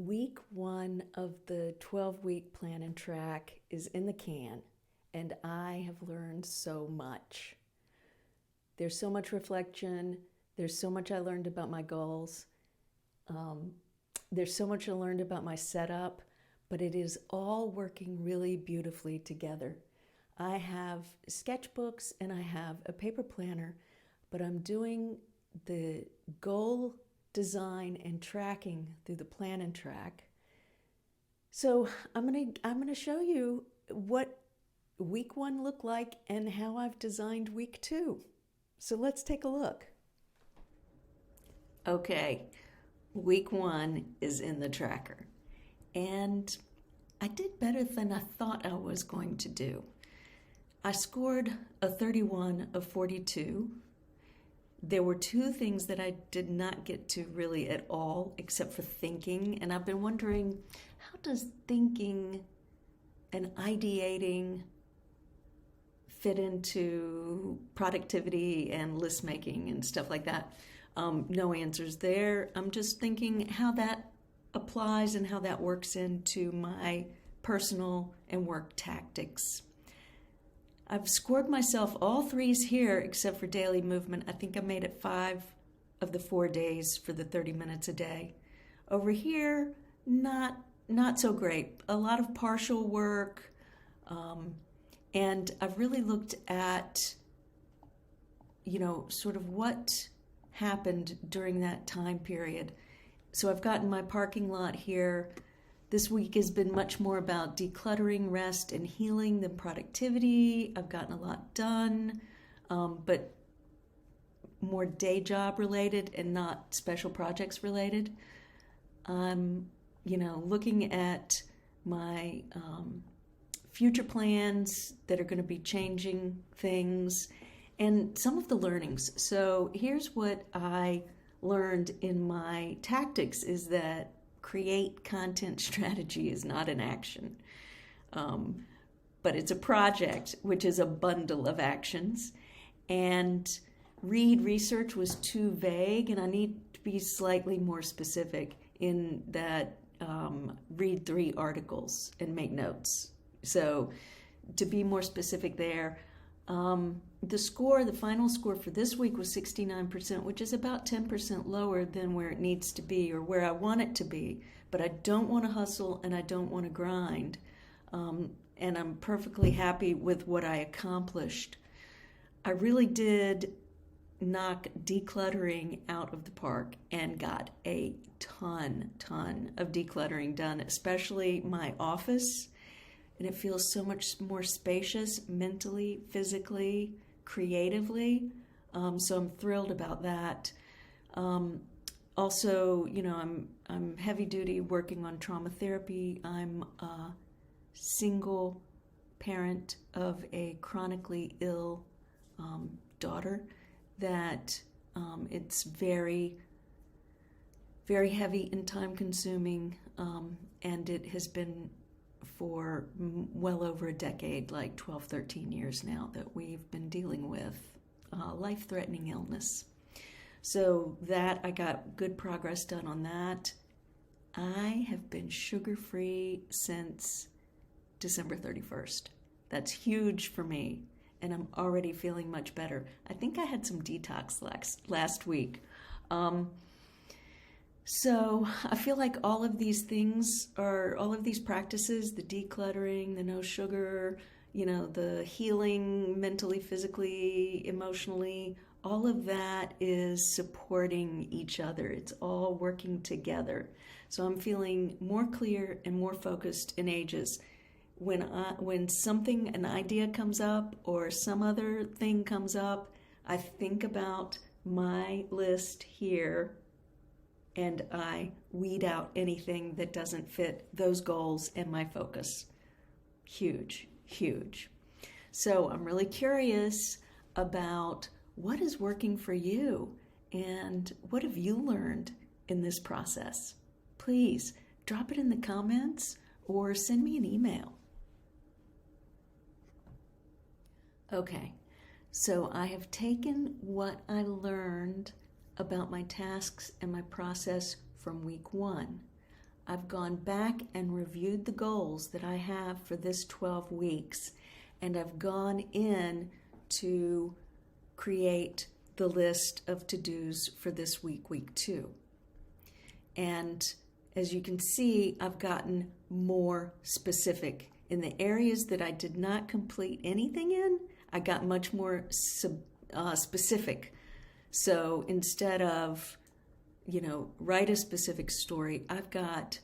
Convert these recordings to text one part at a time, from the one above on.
Week one of the 12-week plan and track is in the can, and I have learned so much. There's so much reflection. There's so much I learned about my goals. There's so much I learned about my setup, but it is all working really beautifully together. I have sketchbooks and I have a paper planner, but I'm doing the goal design and tracking through the plan and track. So I'm gonna show you what week one looked like and how I've designed week two. So let's take a look. Okay, week one is in the tracker, and I did better than I thought I was going to do. I scored a 31 of 42. There were two things that I did not get to really at all, except for thinking. And I've been wondering, how does thinking and ideating fit into productivity and list making and stuff like that? No answers there. I'm just thinking how that applies and how that works into my personal and work tactics. I've scored myself all threes here except for daily movement. I think I made it 5 of the 4 days for the 30 minutes a day. Over here, not so great. A lot of partial work, and I've really looked at, sort of what happened during that time period. So I've gotten my parking lot here. This week has been much more about decluttering, rest, and healing than productivity. I've gotten a lot done, but more day job related and not special projects related. I'm, looking at my future plans that are going to be changing things and some of the learnings. So here's what I learned in my tactics is that create content strategy is not an action, but it's a project, which is a bundle of actions. And read research was too vague, and I need to be slightly more specific in that read 3 articles and make notes. So to be more specific there, the final score for this week was 69%, which is about 10% lower than where it needs to be or where I want it to be. But I don't want to hustle and I don't want to grind. And I'm perfectly happy with what I accomplished. I really did knock decluttering out of the park and got a ton of decluttering done, especially my office. And it feels so much more spacious mentally, physically, creatively. So I'm thrilled about that. Also, I'm heavy duty working on trauma therapy. I'm a single parent of a chronically ill daughter that it's very, very heavy and time consuming, and it has been for well over a decade, like 12, 13 years now, that we've been dealing with life-threatening illness. So that I got good progress done on that. I have been sugar-free since December 31st. That's huge for me, and I'm already feeling much better. I think I had some detox last week. So I feel like all of these practices, the decluttering, the no sugar, the healing mentally, physically, emotionally, all of that is supporting each other. It's all working together. So I'm feeling more clear and more focused in ages. When an idea comes up or some other thing comes up, I think about my list here and I weed out anything that doesn't fit those goals and my focus. Huge. So I'm really curious about what is working for you and what have you learned in this process. Please drop it in the comments or send me an email. Okay, so I have taken what I learned about my tasks and my process from week one. I've gone back and reviewed the goals that I have for this 12 weeks, and I've gone in to create the list of to-dos for this week, week 2. And as you can see, I've gotten more specific. In the areas that I did not complete anything in, I got much more specific. So instead of, write a specific story, I've got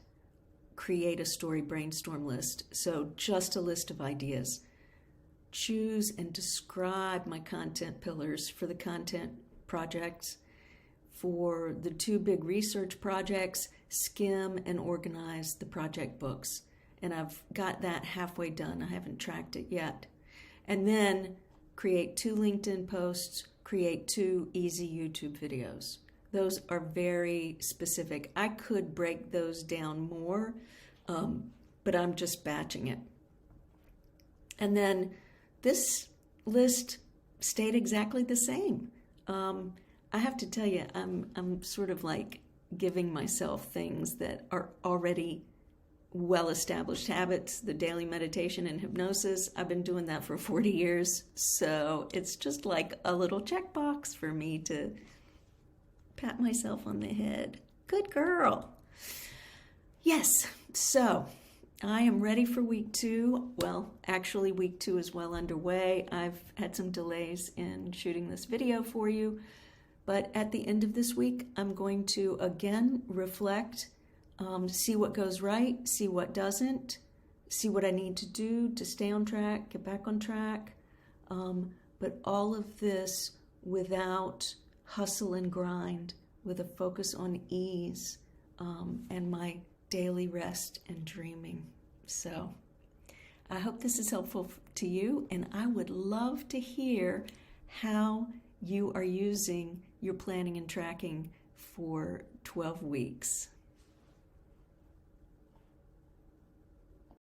create a story brainstorm list. So just a list of ideas. Choose and describe my content pillars for the content projects. For the 2 big research projects, skim and organize the project books. And I've got that halfway done. I haven't tracked it yet. And then create 2 LinkedIn posts, create 2 easy YouTube videos. Those are very specific. I could break those down more, but I'm just batching it. And then this list stayed exactly the same. I have to tell you, I'm sort of like giving myself things that are already well-established habits, the daily meditation and hypnosis. I've been doing that for 40 years, so it's just like a little checkbox for me to pat myself on the head. Good girl. Yes, so I am ready for week 2. Well, actually week 2 is well underway. I've had some delays in shooting this video for you, but at the end of this week, I'm going to again reflect, see what goes right, see what doesn't, see what I need to do to stay on track, get back on track, but all of this without hustle and grind, with a focus on ease and my daily rest and dreaming. So I hope this is helpful to you, and I would love to hear how you are using your planning and tracking for 12 weeks.